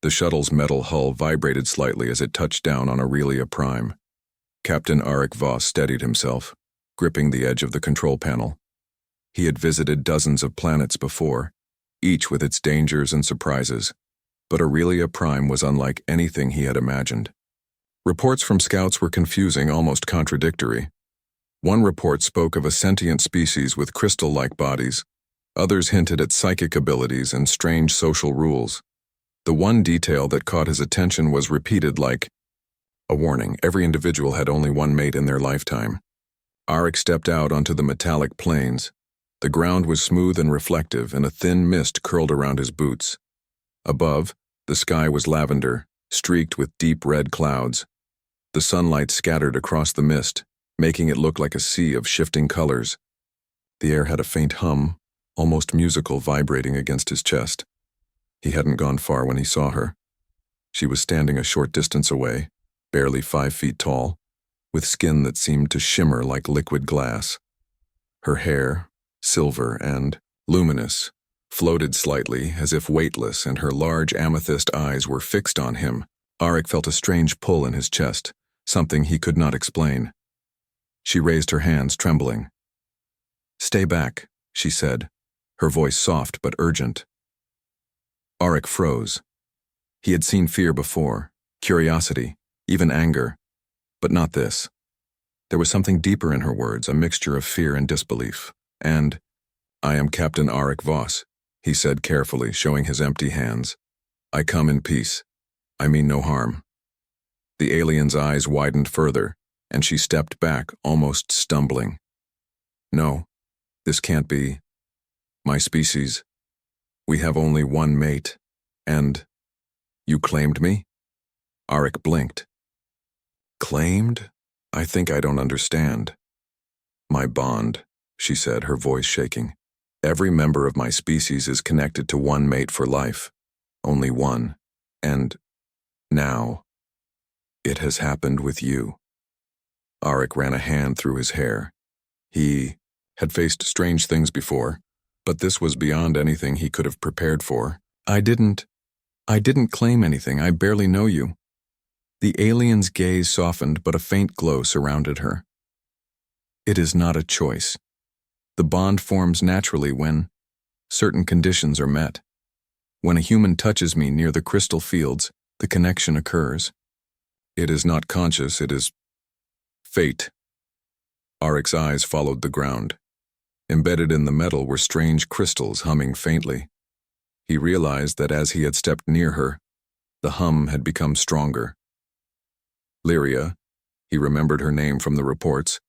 The shuttle's metal hull vibrated slightly as it touched down on Aurelia Prime. Captain Arik Voss steadied himself, gripping the edge of the control panel. He had visited dozens of planets before, each with its dangers and surprises, but Aurelia Prime was unlike anything he had imagined. Reports from scouts were confusing, almost contradictory. One report spoke of a sentient species with crystal-like bodies. Others hinted at psychic abilities and strange social rules. The one detail that caught his attention was repeated like a warning: every individual had only one mate in their lifetime. Arik stepped out onto the metallic plains. The ground was smooth and reflective, and a thin mist curled around his boots. Above, the sky was lavender, streaked with deep red clouds. The sunlight scattered across the mist, making it look like a sea of shifting colors. The air had a faint hum, almost musical, vibrating against his chest. He hadn't gone far when he saw her. She was standing a short distance away, barely 5 feet tall, with skin that seemed to shimmer like liquid glass. Her hair, silver and luminous, floated slightly as if weightless, and her large amethyst eyes were fixed on him. Arik felt a strange pull in his chest, something he could not explain. She raised her hands, trembling. "Stay back," she said, her voice soft but urgent. Arik froze. He had seen fear before, curiosity, even anger, but not this. There was something deeper in her words, a mixture of fear and disbelief. "And I am Captain Arik Voss," he said carefully, showing his empty hands. "I come in peace. I mean no harm." The alien's eyes widened further, and she stepped back, almost stumbling. "No, this can't be. My species. We have only one mate. And you claimed me?" Arik blinked. "Claimed? I think I don't understand." "My bond," she said, her voice shaking. "Every member of my species is connected to one mate for life. Only one. And now, it has happened with you." Arik ran a hand through his hair. He had faced strange things before, but this was beyond anything he could have prepared for. I didn't claim anything. I barely know you." The alien's gaze softened, but a faint glow surrounded her. "It is not a choice. The bond forms naturally when certain conditions are met. When a human touches me near the crystal fields, the connection occurs. It is not conscious, it is fate." Arik's eyes followed the ground. Embedded in the metal were strange crystals humming faintly. He realized that as he had stepped near her, the hum had become stronger. Lyria, he remembered her name from the reports,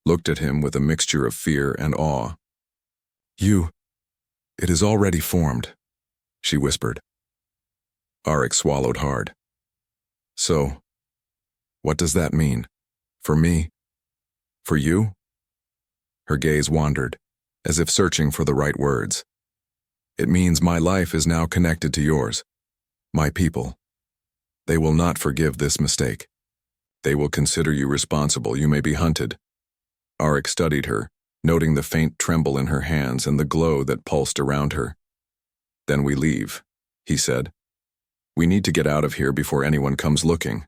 looked at him with a mixture of fear and awe. It is already formed," she whispered. Arik swallowed hard. "So, what does that mean? For me? For you?" Her gaze wandered, as if searching for the right words. "It means my life is now connected to yours. My people. They will not forgive this mistake. They will consider you responsible. You may be hunted." Arik studied her, noting the faint tremble in her hands and the glow that pulsed around her. "Then we leave," he said. "We need to get out of here before anyone comes looking."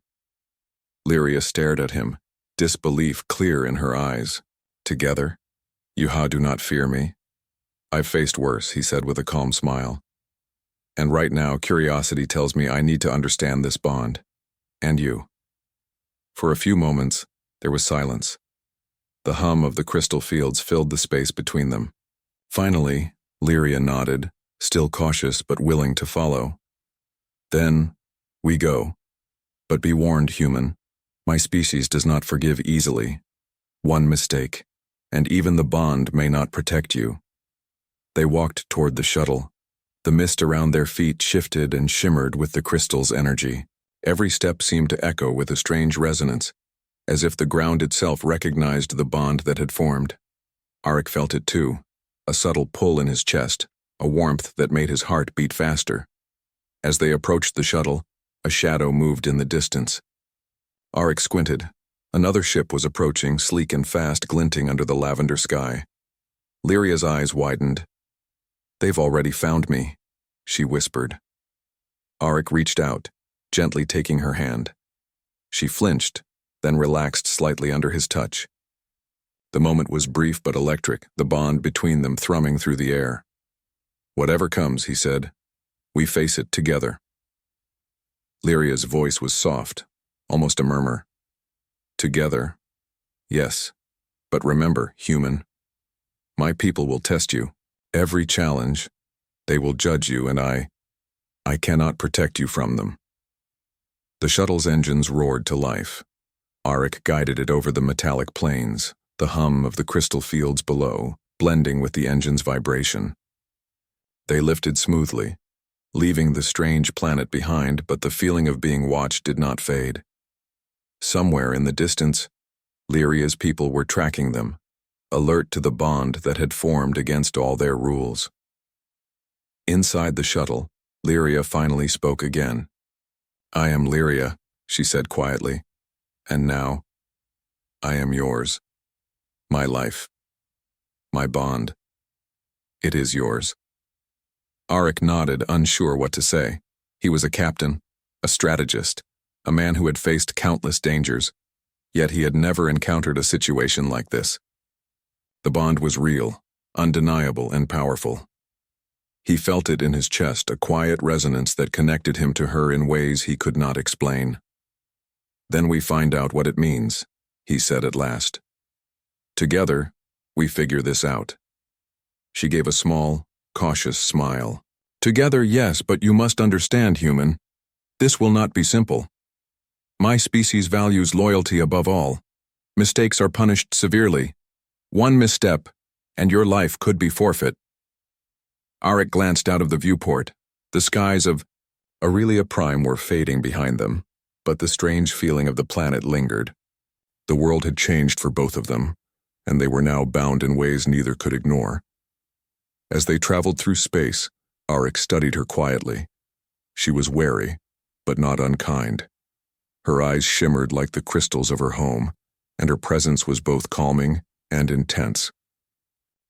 Lyria stared at him, disbelief clear in her eyes. "Together? You do not fear me?" "I've faced worse," he said with a calm smile. "And right now, curiosity tells me I need to understand this bond. And you." For a few moments, there was silence. The hum of the crystal fields filled the space between them. Finally, Lyria nodded, still cautious but willing to follow. "Then, we go. But be warned, human. My species does not forgive easily. One mistake, and even the bond may not protect you." They walked toward the shuttle. The mist around their feet shifted and shimmered with the crystal's energy. Every step seemed to echo with a strange resonance, as if the ground itself recognized the bond that had formed. Arik felt it too, a subtle pull in his chest, a warmth that made his heart beat faster. As they approached the shuttle, a shadow moved in the distance. Arik squinted. Another ship was approaching, sleek and fast, glinting under the lavender sky. Lyria's eyes widened. "They've already found me," she whispered. Arik reached out, gently taking her hand. She flinched, then relaxed slightly under his touch. The moment was brief but electric, the bond between them thrumming through the air. "Whatever comes," he said, "we face it together." Lyria's voice was soft, almost a murmur. "Together, yes. But remember, human, my people will test you. Every challenge, they will judge you, and I cannot protect you from them." The shuttle's engines roared to life. Arik guided it over the metallic plains, the hum of the crystal fields below, blending with the engine's vibration. They lifted smoothly, leaving the strange planet behind, but the feeling of being watched did not fade. Somewhere in the distance, Lyria's people were tracking them, alert to the bond that had formed against all their rules. Inside the shuttle, Lyria finally spoke again. "I am Lyria," she said quietly, "and now, I am yours. My life. My bond. It is yours." Arik nodded, unsure what to say. He was a captain, a strategist, a man who had faced countless dangers, yet he had never encountered a situation like this. The bond was real, undeniable, and powerful. He felt it in his chest, a quiet resonance that connected him to her in ways he could not explain. "Then we find out what it means," he said at last. "Together, we figure this out." She gave a small, cautious smile. "Together, yes, but you must understand, human. This will not be simple. My species values loyalty above all. Mistakes are punished severely. One misstep, and your life could be forfeit." Arik glanced out of the viewport. The skies of Aurelia Prime were fading behind them, but the strange feeling of the planet lingered. The world had changed for both of them, and they were now bound in ways neither could ignore. As they traveled through space, Arik studied her quietly. She was wary, but not unkind. Her eyes shimmered like the crystals of her home, and her presence was both calming and intense.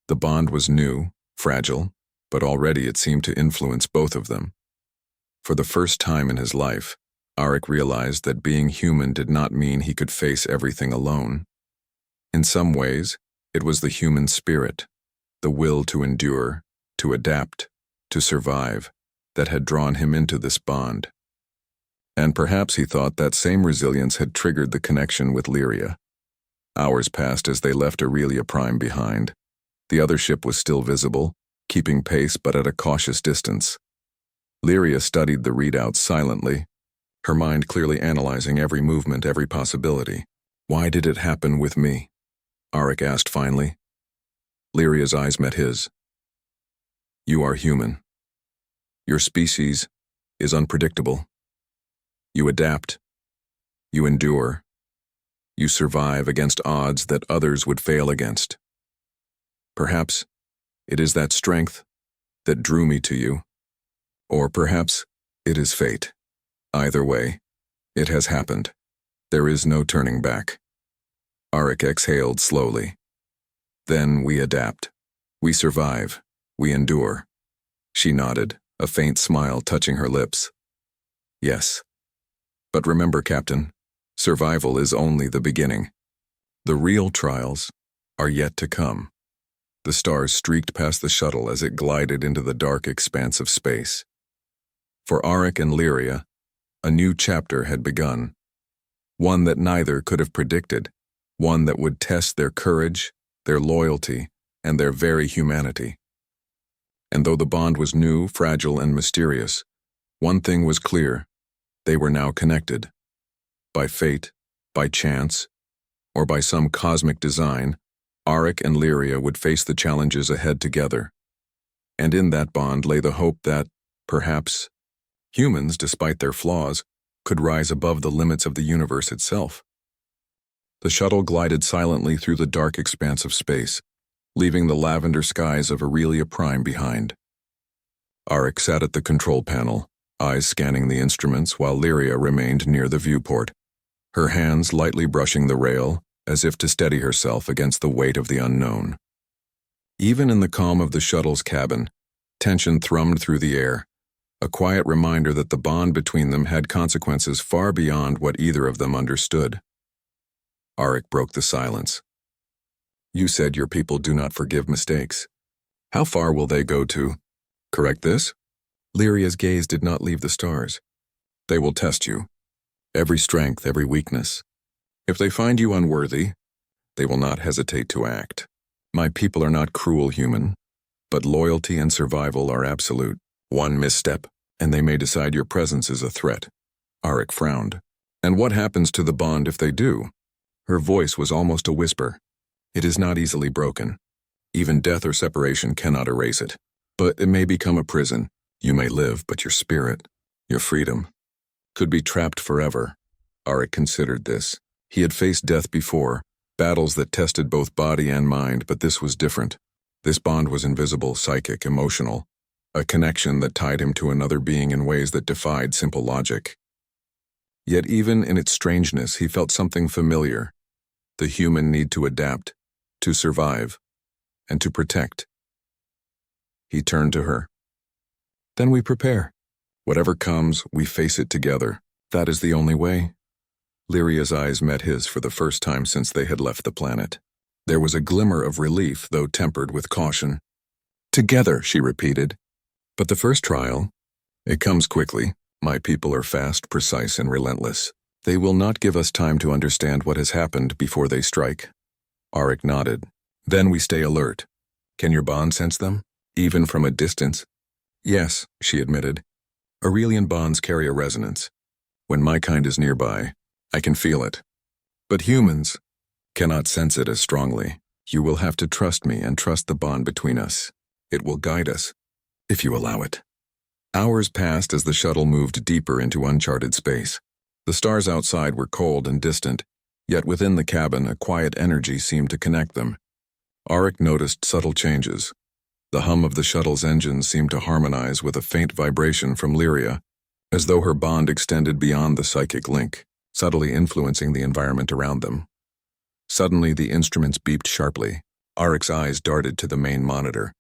The bond was new, fragile, but already it seemed to influence both of them. For the first time in his life, Arik realized that being human did not mean he could face everything alone. In some ways, it was the human spirit, the will to endure, to adapt, to survive, that had drawn him into this bond. And perhaps he thought that same resilience had triggered the connection with Lyria. Hours passed as they left Aurelia Prime behind. The other ship was still visible, keeping pace but at a cautious distance. Lyria studied the readouts silently, her mind clearly analyzing every movement, every possibility. "Why did it happen with me?" Arik asked finally. Lyria's eyes met his. "You are human. Your species is unpredictable. You adapt. You endure. You survive against odds that others would fail against. Perhaps it is that strength that drew me to you. Or perhaps it is fate. Either way, it has happened. There is no turning back." Arik exhaled slowly. "Then we adapt. We survive. We endure." She nodded, a faint smile touching her lips. "Yes. But remember, Captain, survival is only the beginning. The real trials are yet to come." The stars streaked past the shuttle as it glided into the dark expanse of space. For Arik and Lyria, a new chapter had begun. One that neither could have predicted, one that would test their courage, their loyalty, and their very humanity. And though the bond was new, fragile, and mysterious, one thing was clear: they were now connected. By fate, by chance, or by some cosmic design, Arik and Lyria would face the challenges ahead together. And in that bond lay the hope that, perhaps, humans, despite their flaws, could rise above the limits of the universe itself. The shuttle glided silently through the dark expanse of space, leaving the lavender skies of Aurelia Prime behind. Arik sat at the control panel, eyes scanning the instruments while Lyria remained near the viewport, her hands lightly brushing the rail as if to steady herself against the weight of the unknown. Even in the calm of the shuttle's cabin, tension thrummed through the air, a quiet reminder that the bond between them had consequences far beyond what either of them understood. Arik broke the silence. You said your people do not forgive mistakes. How far will they go to correct this? Lyria's gaze did not leave the stars. They will test you. Every strength, every weakness. If they find you unworthy, they will not hesitate to act. My people are not cruel human, but loyalty and survival are absolute. One misstep, and they may decide your presence is a threat. Arik frowned. And what happens to the bond if they do? Her voice was almost a whisper. It is not easily broken. Even death or separation cannot erase it. But it may become a prison. You may live, but your spirit, your freedom, could be trapped forever. Arik considered this. He had faced death before, battles that tested both body and mind, but this was different. This bond was invisible, psychic, emotional, a connection that tied him to another being in ways that defied simple logic. Yet even in its strangeness, he felt something familiar. The human need to adapt, to survive, and to protect. He turned to her. Then we prepare. Whatever comes, we face it together. That is the only way. Lyria's eyes met his for the first time since they had left the planet. There was a glimmer of relief, though tempered with caution. Together, she repeated. But the first trial, it comes quickly. My people are fast, precise, and relentless. They will not give us time to understand what has happened before they strike. Arik nodded. Then we stay alert. Can your bond sense them, even from a distance? Yes, she admitted. Aurelian bonds carry a resonance. When my kind is nearby, I can feel it. But humans cannot sense it as strongly. You will have to trust me and trust the bond between us. It will guide us, if you allow it. Hours passed as the shuttle moved deeper into uncharted space. The stars outside were cold and distant, yet within the cabin a quiet energy seemed to connect them. Arik noticed subtle changes. The hum of the shuttle's engine seemed to harmonize with a faint vibration from Lyria, as though her bond extended beyond the psychic link, subtly influencing the environment around them. Suddenly, the instruments beeped sharply. Arik's eyes darted to the main monitor.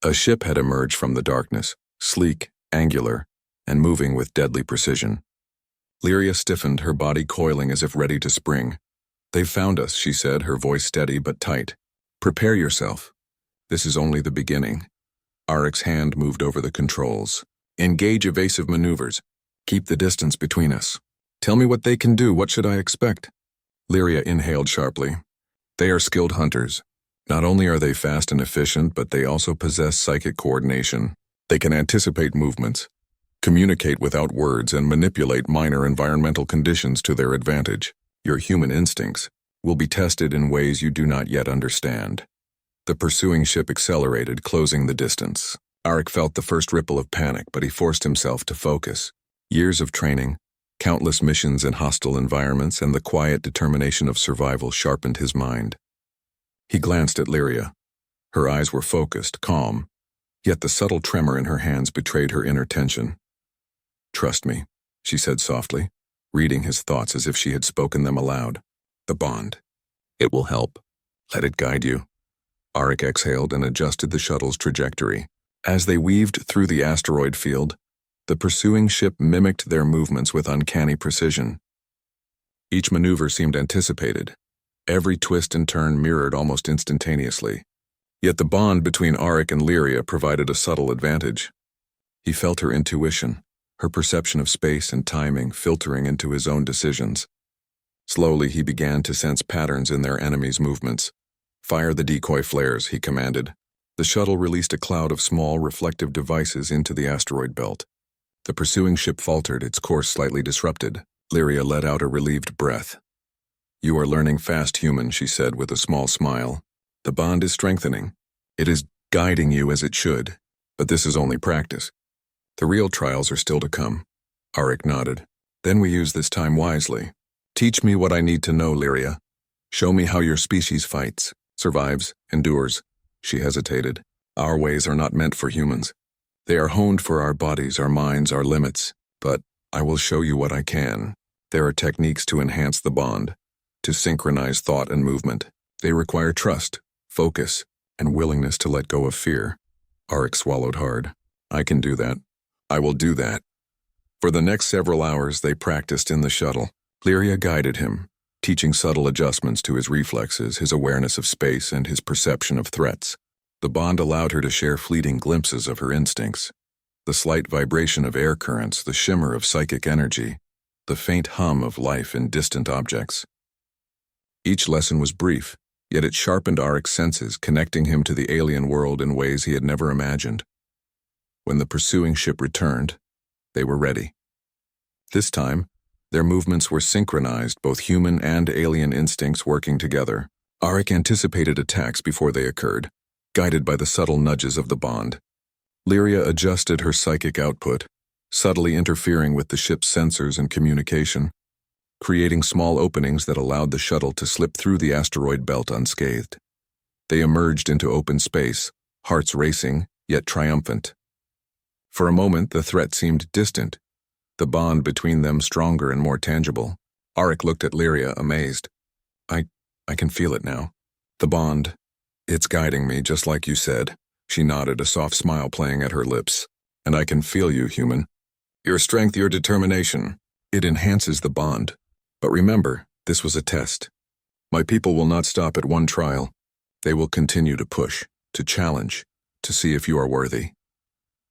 A ship had emerged from the darkness, sleek, angular, and moving with deadly precision. Lyria stiffened, her body coiling as if ready to spring. They've found us, she said, her voice steady but tight. Prepare yourself. This is only the beginning. Arik's hand moved over the controls. Engage evasive maneuvers. Keep the distance between us. Tell me what they can do. What should I expect? Lyria inhaled sharply. They are skilled hunters. Not only are they fast and efficient, but they also possess psychic coordination. They can anticipate movements, communicate without words, and manipulate minor environmental conditions to their advantage. Your human instincts will be tested in ways you do not yet understand. The pursuing ship accelerated, closing the distance. Arik felt the first ripple of panic, but he forced himself to focus. Years of training, countless missions in hostile environments, and the quiet determination of survival sharpened his mind. He glanced at Lyria. Her eyes were focused, calm, yet the subtle tremor in her hands betrayed her inner tension. Trust me, she said softly, reading his thoughts as if she had spoken them aloud. The bond. It will help. Let it guide you. Arik exhaled and adjusted the shuttle's trajectory. As they weaved through the asteroid field, the pursuing ship mimicked their movements with uncanny precision. Each maneuver seemed anticipated. Every twist and turn mirrored almost instantaneously. Yet the bond between Arik and Lyria provided a subtle advantage. He felt her intuition, her perception of space and timing filtering into his own decisions. Slowly he began to sense patterns in their enemies' movements. Fire the decoy flares, he commanded. The shuttle released a cloud of small, reflective devices into the asteroid belt. The pursuing ship faltered, its course slightly disrupted. Lyria let out a relieved breath. You are learning fast, human, she said with a small smile. The bond is strengthening. It is guiding you as it should. But this is only practice. The real trials are still to come. Arik nodded. Then we use this time wisely. Teach me what I need to know, Lyria. Show me how your species fights, survives, endures. She hesitated. Our ways are not meant for humans. They are honed for our bodies, our minds, our limits. But I will show you what I can. There are techniques to enhance the bond, to synchronize thought and movement. They require trust, focus, and willingness to let go of fear. Arik swallowed hard. I can do that. I will do that. For the next several hours, they practiced in the shuttle. Lyria guided him, teaching subtle adjustments to his reflexes, his awareness of space, and his perception of threats. The bond allowed her to share fleeting glimpses of her instincts. The slight vibration of air currents, the shimmer of psychic energy, the faint hum of life in distant objects. Each lesson was brief, yet it sharpened Aric's senses, connecting him to the alien world in ways he had never imagined. When the pursuing ship returned, they were ready. This time, their movements were synchronized, both human and alien instincts working together. Aric anticipated attacks before they occurred, guided by the subtle nudges of the bond. Lyria adjusted her psychic output, subtly interfering with the ship's sensors and communication, creating small openings that allowed the shuttle to slip through the asteroid belt unscathed. They emerged into open space, hearts racing, yet triumphant. For a moment, the threat seemed distant, the bond between them stronger and more tangible. Aric looked at Lyria, amazed. I can feel it now. The bond. It's guiding me, just like you said. She nodded, a soft smile playing at her lips. And I can feel you, human. Your strength, your determination. It enhances the bond. But remember, this was a test. My people will not stop at one trial. They will continue to push, to challenge, to see if you are worthy.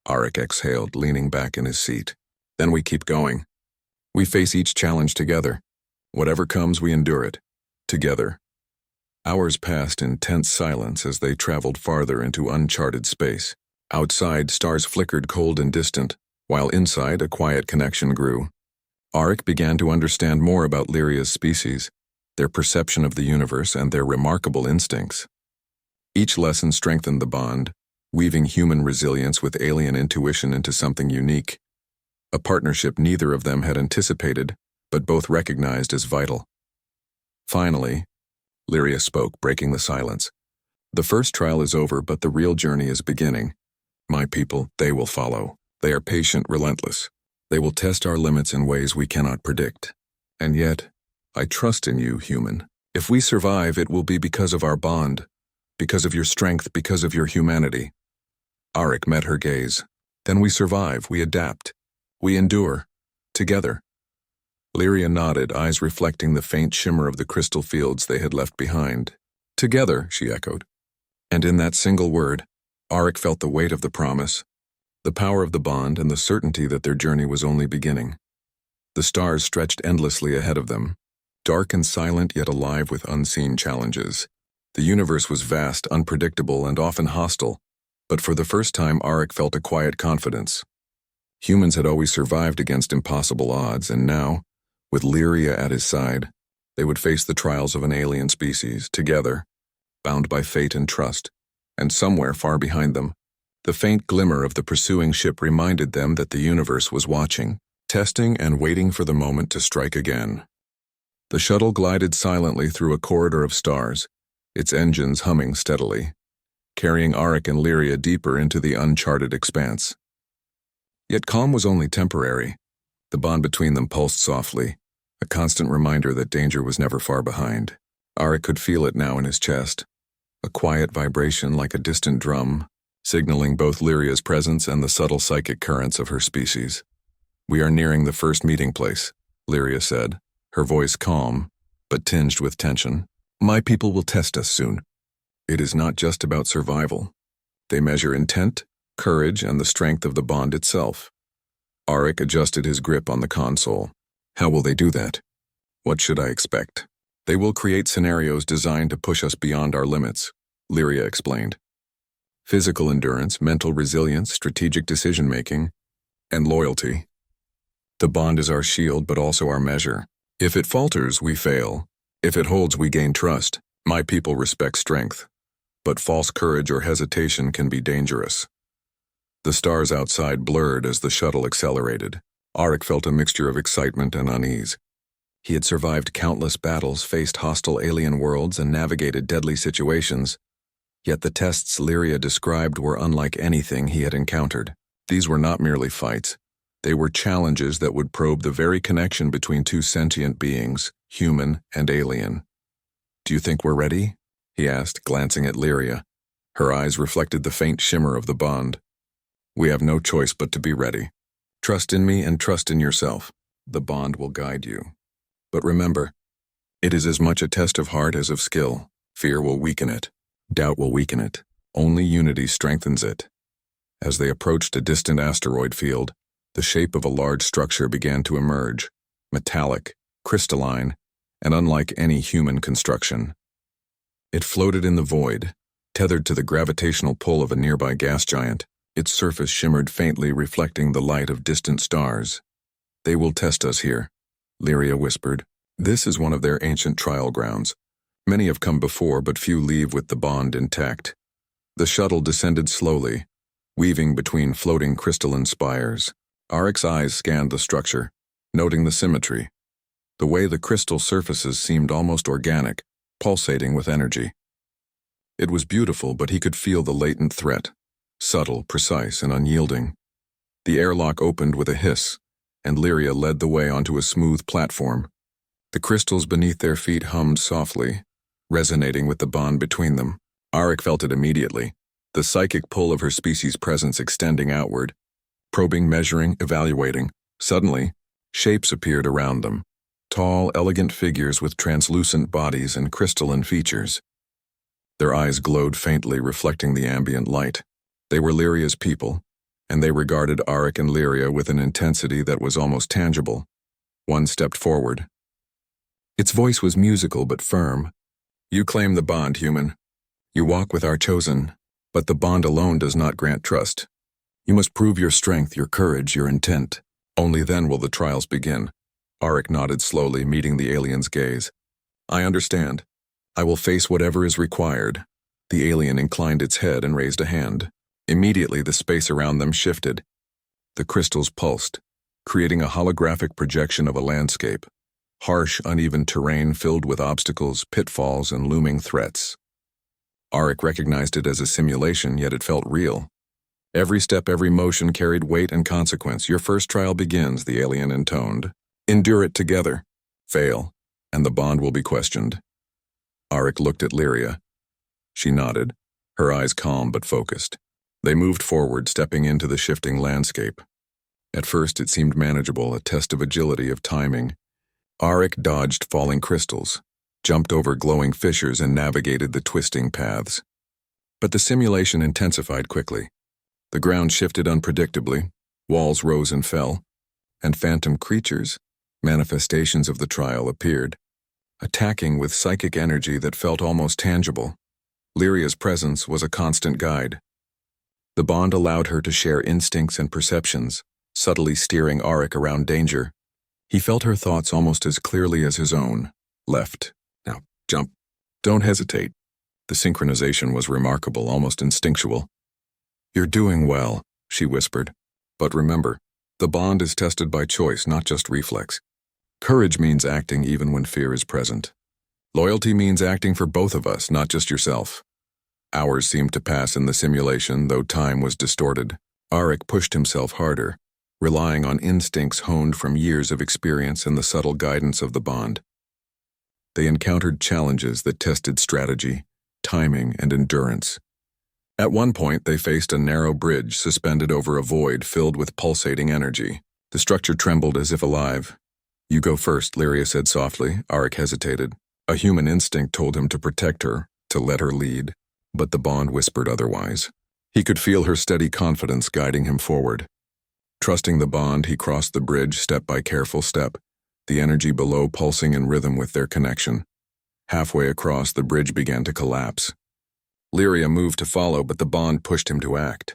Aric exhaled, leaning back in his seat. Then we keep going. We face each challenge together. Whatever comes, we endure it. Together. Hours passed in tense silence as they traveled farther into uncharted space. Outside, stars flickered cold and distant, while inside, a quiet connection grew. Aric began to understand more about Lyria's species, their perception of the universe, and their remarkable instincts. Each lesson strengthened the bond, weaving human resilience with alien intuition into something unique. A partnership neither of them had anticipated, but both recognized as vital. Finally, Lyria spoke, breaking the silence. The first trial is over, but the real journey is beginning. My people, they will follow. They are patient, relentless. They will test our limits in ways we cannot predict. And yet, I trust in you, human. If we survive, it will be because of our bond, because of your strength, because of your humanity. Aric met her gaze. Then we survive, we adapt, we endure, together. Lyria nodded, eyes reflecting the faint shimmer of the crystal fields they had left behind. Together, she echoed. And in that single word, Aric felt the weight of the promise, the power of the bond, and the certainty that their journey was only beginning. The stars stretched endlessly ahead of them, dark and silent yet alive with unseen challenges. The universe was vast, unpredictable, and often hostile, but for the first time Aric felt a quiet confidence. Humans had always survived against impossible odds, and now, with Lyria at his side, they would face the trials of an alien species, together, bound by fate and trust, and somewhere far behind them, the faint glimmer of the pursuing ship reminded them that the universe was watching, testing and waiting for the moment to strike again. The shuttle glided silently through a corridor of stars, its engines humming steadily, carrying Aric and Lyria deeper into the uncharted expanse. Yet calm was only temporary. The bond between them pulsed softly, a constant reminder that danger was never far behind. Aric could feel it now in his chest, a quiet vibration like a distant drum, signaling both Lyria's presence and the subtle psychic currents of her species. We are nearing the first meeting place, Lyria said, her voice calm, but tinged with tension. My people will test us soon. It is not just about survival. They measure intent, courage, and the strength of the bond itself. Aric adjusted his grip on the console. How will they do that? What should I expect? They will create scenarios designed to push us beyond our limits, Lyria explained. Physical endurance, mental resilience, strategic decision-making, and loyalty. The bond is our shield, but also our measure. If it falters, we fail. If it holds, we gain trust. My people respect strength, but false courage or hesitation can be dangerous. The stars outside blurred as the shuttle accelerated. Aric felt a mixture of excitement and unease. He had survived countless battles, faced hostile alien worlds, and navigated deadly situations. Yet the tests Lyria described were unlike anything he had encountered. These were not merely fights. They were challenges that would probe the very connection between two sentient beings, human and alien. Do you think we're ready? He asked, glancing at Lyria. Her eyes reflected the faint shimmer of the bond. We have no choice but to be ready. Trust in me and trust in yourself. The bond will guide you. But remember, it is as much a test of heart as of skill. Fear will weaken it. Doubt will weaken it. Only unity strengthens it. As they approached a distant asteroid field, the shape of a large structure began to emerge, metallic, crystalline, and unlike any human construction. It floated in the void, tethered to the gravitational pull of a nearby gas giant. Its surface shimmered faintly, reflecting the light of distant stars. "They will test us here," Lyria whispered. "This is one of their ancient trial grounds. Many have come before, but few leave with the bond intact." The shuttle descended slowly, weaving between floating crystalline spires. Aric's eyes scanned the structure, noting the symmetry. The way the crystal surfaces seemed almost organic, pulsating with energy. It was beautiful, but he could feel the latent threat, subtle, precise, and unyielding. The airlock opened with a hiss, and Lyria led the way onto a smooth platform. The crystals beneath their feet hummed softly, resonating with the bond between them. Aric felt it immediately, the psychic pull of her species' presence extending outward. Probing, measuring, evaluating. Suddenly, shapes appeared around them. Tall, elegant figures with translucent bodies and crystalline features. Their eyes glowed faintly, reflecting the ambient light. They were Lyria's people, and they regarded Aric and Lyria with an intensity that was almost tangible. One stepped forward. Its voice was musical but firm. "You claim the bond, human. You walk with our chosen, but the bond alone does not grant trust. You must prove your strength, your courage, your intent. Only then will the trials begin." Aric nodded slowly, meeting the alien's gaze. "I understand. I will face whatever is required." The alien inclined its head and raised a hand. Immediately, the space around them shifted. The crystals pulsed, creating a holographic projection of a landscape. Harsh, uneven terrain filled with obstacles, pitfalls, and looming threats. Aric recognized it as a simulation, yet it felt real. Every step, every motion carried weight and consequence. "Your first trial begins," the alien intoned. "Endure it together. Fail, and the bond will be questioned." Aric looked at Lyria. She nodded, her eyes calm but focused. They moved forward, stepping into the shifting landscape. At first it seemed manageable, a test of agility, of timing. Aric dodged falling crystals, jumped over glowing fissures, and navigated the twisting paths. But the simulation intensified quickly. The ground shifted unpredictably, walls rose and fell, and phantom creatures, manifestations of the trial, appeared, attacking with psychic energy that felt almost tangible. Lyria's presence was a constant guide. The bond allowed her to share instincts and perceptions, subtly steering Aric around danger. He felt her thoughts almost as clearly as his own. "Left. Now, jump. Don't hesitate." The synchronization was remarkable, almost instinctual. "You're doing well," she whispered. "But remember, the bond is tested by choice, not just reflex. Courage means acting even when fear is present. Loyalty means acting for both of us, not just yourself." Hours seemed to pass in the simulation, though time was distorted. Aric pushed himself harder, relying on instincts honed from years of experience and the subtle guidance of the bond. They encountered challenges that tested strategy, timing, and endurance. At one point, they faced a narrow bridge suspended over a void filled with pulsating energy. The structure trembled as if alive. "You go first," Lyria said softly. Aric hesitated. A human instinct told him to protect her, to let her lead. But the bond whispered otherwise. He could feel her steady confidence guiding him forward. Trusting the bond, he crossed the bridge step by careful step, the energy below pulsing in rhythm with their connection. Halfway across, the bridge began to collapse. Lyria moved to follow, but the bond pushed him to act.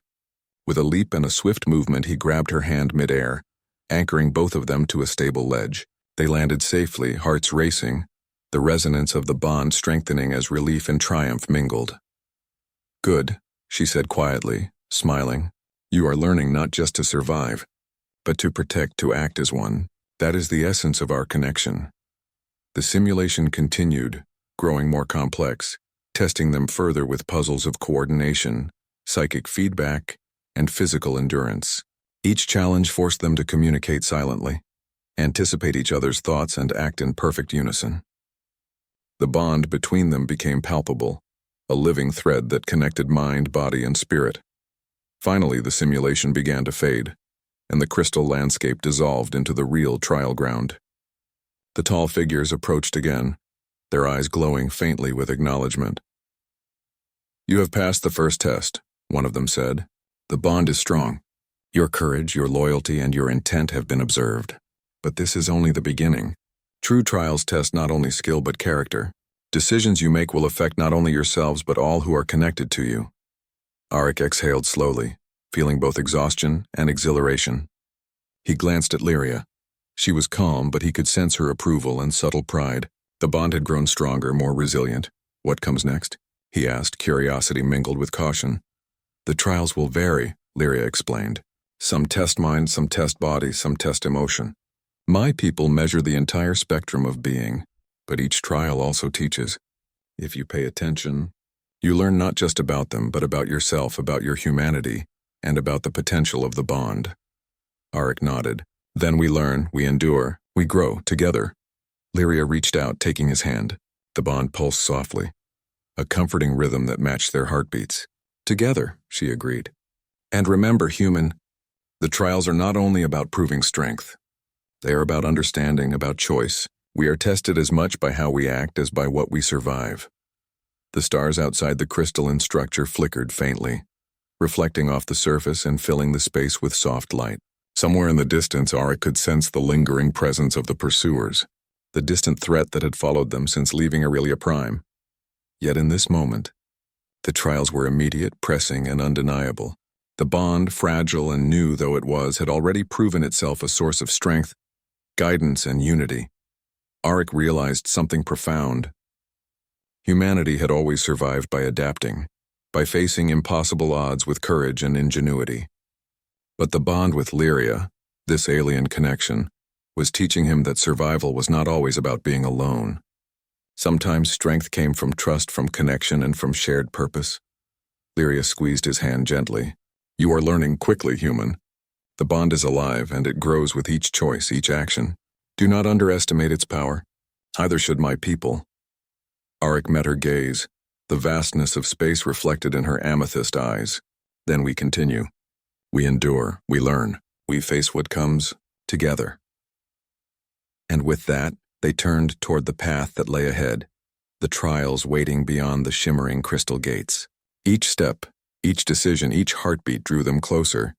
With a leap and a swift movement, he grabbed her hand mid-air, anchoring both of them to a stable ledge. They landed safely, hearts racing, the resonance of the bond strengthening as relief and triumph mingled. "Good," she said quietly, smiling. "You are learning not just to survive, but to protect, to act as one. That is the essence of our connection." The simulation continued, growing more complex, testing them further with puzzles of coordination, psychic feedback, and physical endurance. Each challenge forced them to communicate silently, anticipate each other's thoughts, and act in perfect unison. The bond between them became palpable, a living thread that connected mind, body, and spirit. Finally, the simulation began to fade. and the crystal landscape dissolved into the real trial ground. The tall figures approached again, their eyes glowing faintly with acknowledgement. "You have passed the first test," one of them said. "The bond is strong. Your courage, your loyalty, and your intent have been observed. But this is only the beginning. True trials test not only skill but character. Decisions you make will affect not only yourselves but all who are connected to you." Arik exhaled slowly, feeling both exhaustion and exhilaration. He glanced at Lyria. She was calm, but he could sense her approval and subtle pride. The bond had grown stronger, more resilient. "What comes next?" he asked, curiosity mingled with caution. "The trials will vary," Lyria explained. "Some test mind, some test body, some test emotion. My people measure the entire spectrum of being, but each trial also teaches. If you pay attention, you learn not just about them, but about yourself, about your humanity, and about the potential of the bond." Arik nodded. "Then we learn, we endure, we grow together." Lyria reached out, taking his hand. The bond pulsed softly, a comforting rhythm that matched their heartbeats. "Together," she agreed. "And remember, human, the trials are not only about proving strength. They are about understanding, about choice. We are tested as much by how we act as by what we survive." The stars outside the crystalline structure flickered faintly, reflecting off the surface and filling the space with soft light. Somewhere in the distance, Arik could sense the lingering presence of the pursuers, the distant threat that had followed them since leaving Aurelia Prime. Yet in this moment, the trials were immediate, pressing, and undeniable. The bond, fragile and new though it was, had already proven itself a source of strength, guidance, and unity. Arik realized something profound. Humanity had always survived by adapting, by facing impossible odds with courage and ingenuity. But the bond with Lyria, this alien connection, was teaching him that survival was not always about being alone. Sometimes strength came from trust, from connection, and from shared purpose. Lyria squeezed his hand gently. "You are learning quickly, human. The bond is alive, and it grows with each choice, each action. Do not underestimate its power. Either should my people." Arik met her gaze, the vastness of space reflected in her amethyst eyes. "Then we continue. We endure, we learn, we face what comes, together." And with that, they turned toward the path that lay ahead, the trials waiting beyond the shimmering crystal gates. Each step, each decision, each heartbeat drew them closer,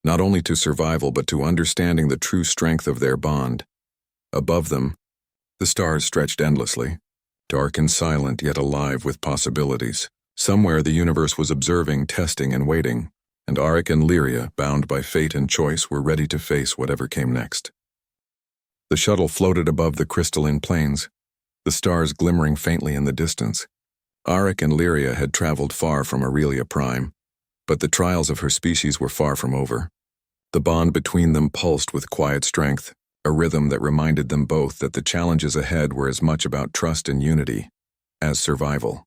not only to survival but to understanding the true strength of their bond. Above them, the stars stretched endlessly, dark and silent yet alive with possibilities. Somewhere the universe was observing, testing, and waiting, and Arik and Lyria, bound by fate and choice, were ready to face whatever came next. The shuttle floated above the crystalline plains, the stars glimmering faintly in the distance. Arik and Lyria had traveled far from Aurelia Prime, but the trials of her species were far from over. The bond between them pulsed with quiet strength, a rhythm that reminded them both that the challenges ahead were as much about trust and unity as survival.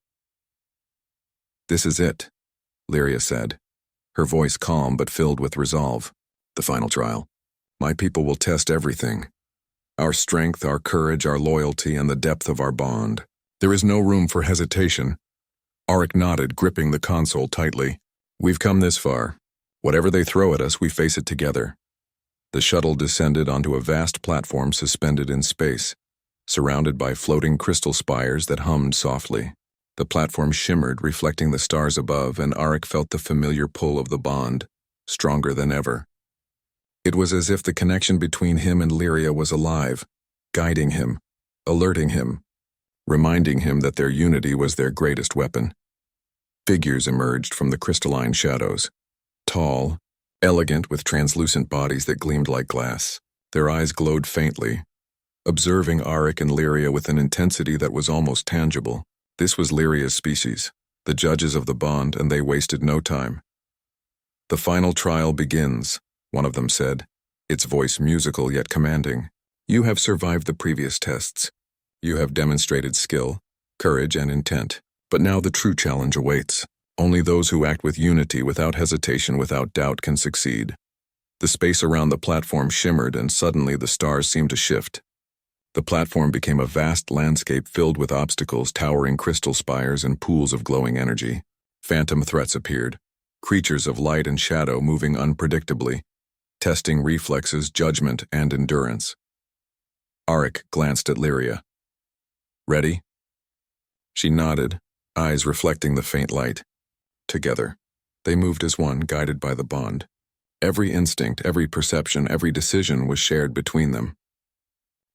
"This is it," Lyria said, her voice calm but filled with resolve. "The final trial. My people will test everything. Our strength, our courage, our loyalty, and the depth of our bond. There is no room for hesitation." Arik nodded, gripping the console tightly. "We've come this far. Whatever they throw at us, we face it together." The shuttle descended onto a vast platform suspended in space, surrounded by floating crystal spires that hummed softly. The platform shimmered, reflecting the stars above, and Arik felt the familiar pull of the bond, stronger than ever. It was as if the connection between him and Lyria was alive, guiding him, alerting him, reminding him that their unity was their greatest weapon. Figures emerged from the crystalline shadows, tall, elegant, with translucent bodies that gleamed like glass. Their eyes glowed faintly, observing Arik and Lyria with an intensity that was almost tangible. This was Lyria's species, the judges of the bond, and they wasted no time. "The final trial begins," one of them said, its voice musical yet commanding. "You have survived the previous tests. You have demonstrated skill, courage, and intent. But now the true challenge awaits. Only those who act with unity, without hesitation, without doubt, can succeed." The space around the platform shimmered, and suddenly the stars seemed to shift. The platform became a vast landscape filled with obstacles, towering crystal spires, and pools of glowing energy. Phantom threats appeared, creatures of light and shadow moving unpredictably, testing reflexes, judgment, and endurance. Arik glanced at Lyria. Ready? She nodded, eyes reflecting the faint light. Together, they moved as one, guided by the bond. Every instinct, every perception, every decision was shared between them.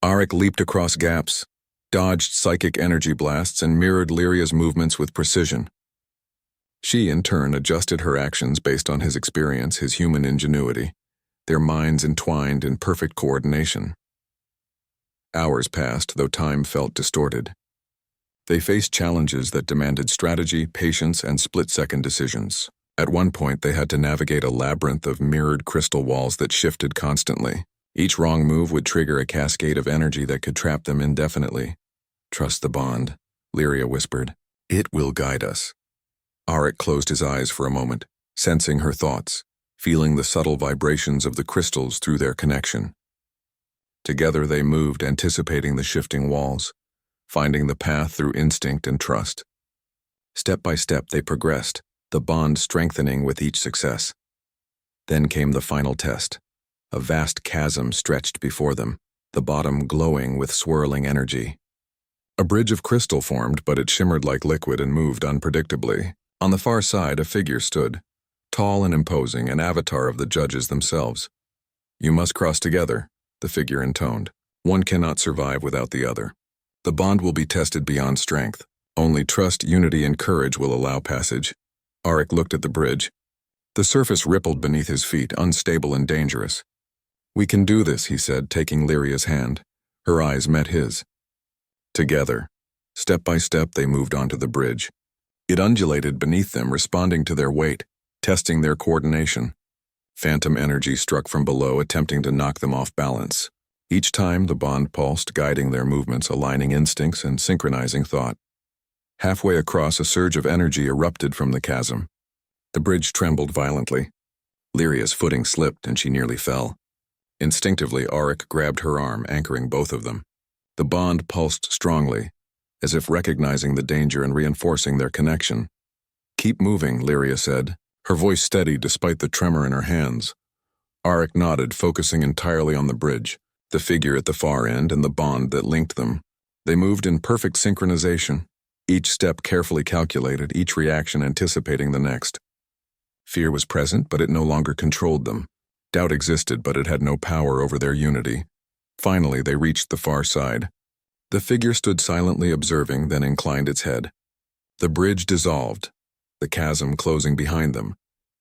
Arik leaped across gaps, dodged psychic energy blasts, and mirrored Lyria's movements with precision. She, in turn, adjusted her actions based on his experience, his human ingenuity, their minds entwined in perfect coordination. Hours passed, though time felt distorted. They faced challenges that demanded strategy, patience, and split-second decisions. At one point, they had to navigate a labyrinth of mirrored crystal walls that shifted constantly. Each wrong move would trigger a cascade of energy that could trap them indefinitely. Trust the bond, Lyria whispered. It will guide us. Arik closed his eyes for a moment, sensing her thoughts, feeling the subtle vibrations of the crystals through their connection. Together they moved, anticipating the shifting walls, finding the path through instinct and trust. Step by step they progressed, the bond strengthening with each success. Then came the final test. A vast chasm stretched before them, the bottom glowing with swirling energy. A bridge of crystal formed, but it shimmered like liquid and moved unpredictably. On the far side, a figure stood, tall and imposing, an avatar of the judges themselves. You must cross together, the figure intoned. One cannot survive without the other. The bond will be tested beyond strength. Only trust, unity, and courage will allow passage. Arik looked at the bridge. The surface rippled beneath his feet, unstable and dangerous. We can do this, he said, taking Lyria's hand. Her eyes met his. Together, step by step, they moved onto the bridge. It undulated beneath them, responding to their weight, testing their coordination. Phantom energy struck from below, attempting to knock them off balance. Each time, the bond pulsed, guiding their movements, aligning instincts and synchronizing thought. Halfway across, a surge of energy erupted from the chasm. The bridge trembled violently. Lyria's footing slipped, and she nearly fell. Instinctively, Arik grabbed her arm, anchoring both of them. The bond pulsed strongly, as if recognizing the danger and reinforcing their connection. Keep moving, Lyria said, her voice steady despite the tremor in her hands. Arik nodded, focusing entirely on the bridge, the figure at the far end and the bond that linked them. They moved in perfect synchronization, each step carefully calculated, each reaction anticipating the next. Fear was present, but it no longer controlled them. Doubt existed, but it had no power over their unity. Finally, they reached the far side. The figure stood silently observing, then inclined its head. The bridge dissolved, the chasm closing behind them,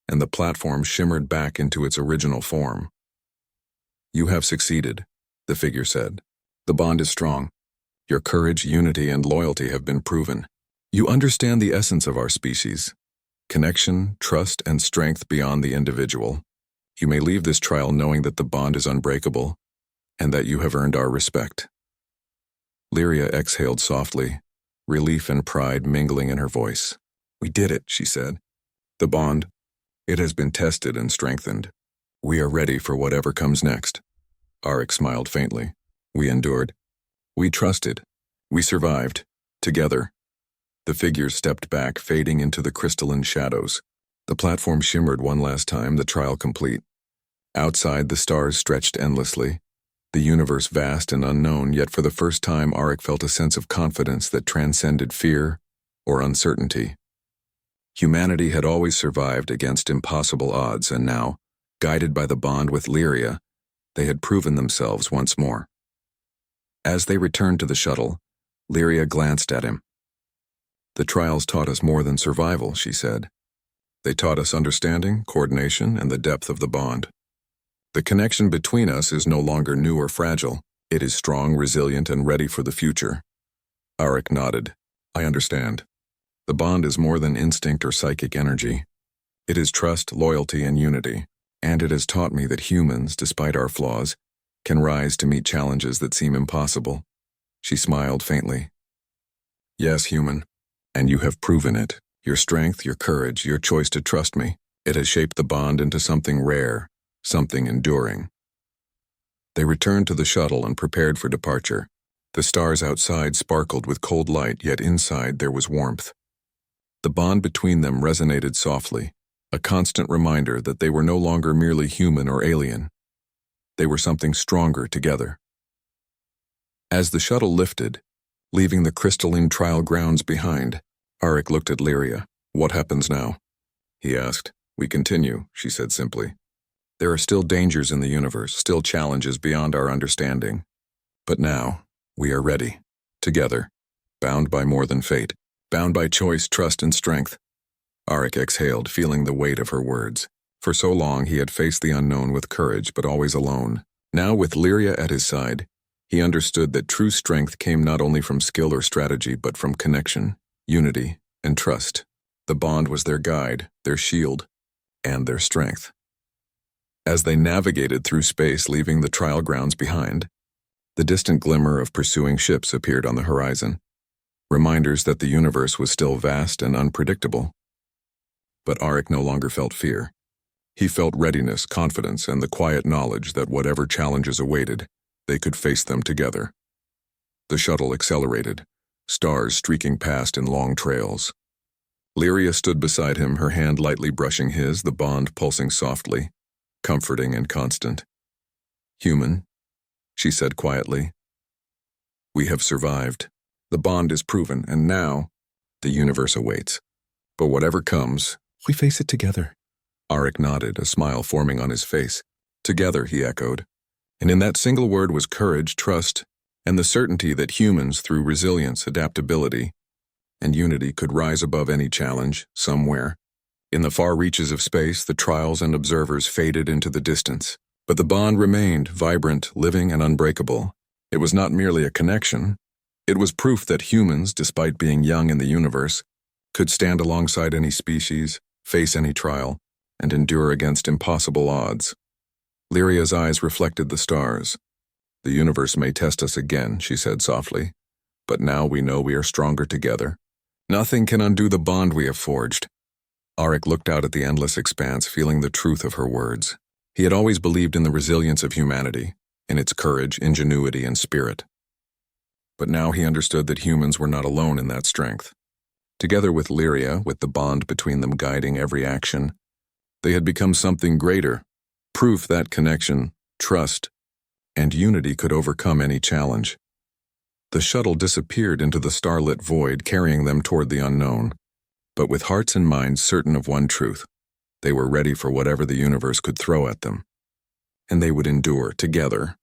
and the platform shimmered back into its original form. You have succeeded, the figure said. The bond is strong. Your courage, unity, and loyalty have been proven. You understand the essence of our species. Connection, trust, and strength beyond the individual. You may leave this trial knowing that the bond is unbreakable, and that you have earned our respect. Lyria exhaled softly, relief and pride mingling in her voice. We did it, she said. The bond, it has been tested and strengthened. We are ready for whatever comes next. Arik smiled faintly. We endured. We trusted. We survived. Together. The figures stepped back, fading into the crystalline shadows. The platform shimmered one last time, the trial complete. Outside, the stars stretched endlessly. The universe vast and unknown, yet for the first time Arik felt a sense of confidence that transcended fear or uncertainty. Humanity had always survived against impossible odds, and now, guided by the bond with Lyria, they had proven themselves once more. As they returned to the shuttle, Lyria glanced at him. The trials taught us more than survival, she said. They taught us understanding, coordination, and the depth of the bond. The connection between us is no longer new or fragile. It is strong, resilient, and ready for the future. Arik nodded. I understand. The bond is more than instinct or psychic energy. It is trust, loyalty, and unity. And it has taught me that humans, despite our flaws, can rise to meet challenges that seem impossible. She smiled faintly. Yes, human. And you have proven it. Your strength, your courage, your choice to trust me. It has shaped the bond into something rare, something enduring. They returned to the shuttle and prepared for departure. The stars outside sparkled with cold light, yet inside there was warmth. The bond between them resonated softly, a constant reminder that they were no longer merely human or alien. They were something stronger together. As the shuttle lifted, leaving the crystalline trial grounds behind, Arik looked at Lyria. "What happens now?" he asked. "We continue," she said simply. "There are still dangers in the universe, still challenges beyond our understanding. But now, we are ready. Together. Bound by more than fate. Bound by choice, trust, and strength." Arik exhaled, feeling the weight of her words. For so long he had faced the unknown with courage, but always alone. Now, with Lyria at his side, he understood that true strength came not only from skill or strategy, but from connection, unity, and trust. The bond was their guide, their shield, and their strength. As they navigated through space, leaving the trial grounds behind, the distant glimmer of pursuing ships appeared on the horizon, reminders that the universe was still vast and unpredictable. But Arik no longer felt fear. He felt readiness, confidence, and the quiet knowledge that whatever challenges awaited, they could face them together. The shuttle accelerated, stars streaking past in long trails. Lyria stood beside him, her hand lightly brushing his, the bond pulsing softly, comforting and constant. "Human," she said quietly. "We have survived. The bond is proven, and now the universe awaits. But whatever comes, we face it together." Arik nodded, a smile forming on his face. "Together," he echoed. And in that single word was courage, trust, and the certainty that humans, through resilience, adaptability, and unity, could rise above any challenge, somewhere. In the far reaches of space, the trials and observers faded into the distance. But the bond remained, vibrant, living, and unbreakable. It was not merely a connection. It was proof that humans, despite being young in the universe, could stand alongside any species, face any trial, and endure against impossible odds. Lyria's eyes reflected the stars. "The universe may test us again," she said softly, "but now we know we are stronger together. Nothing can undo the bond we have forged." Arik looked out at the endless expanse, feeling the truth of her words. He had always believed in the resilience of humanity, in its courage, ingenuity, and spirit. But now he understood that humans were not alone in that strength. Together with Lyria, with the bond between them guiding every action, they had become something greater, proof that connection, trust, and unity could overcome any challenge. The shuttle disappeared into the starlit void, carrying them toward the unknown, but with hearts and minds certain of one truth: they were ready for whatever the universe could throw at them. And they would endure, together,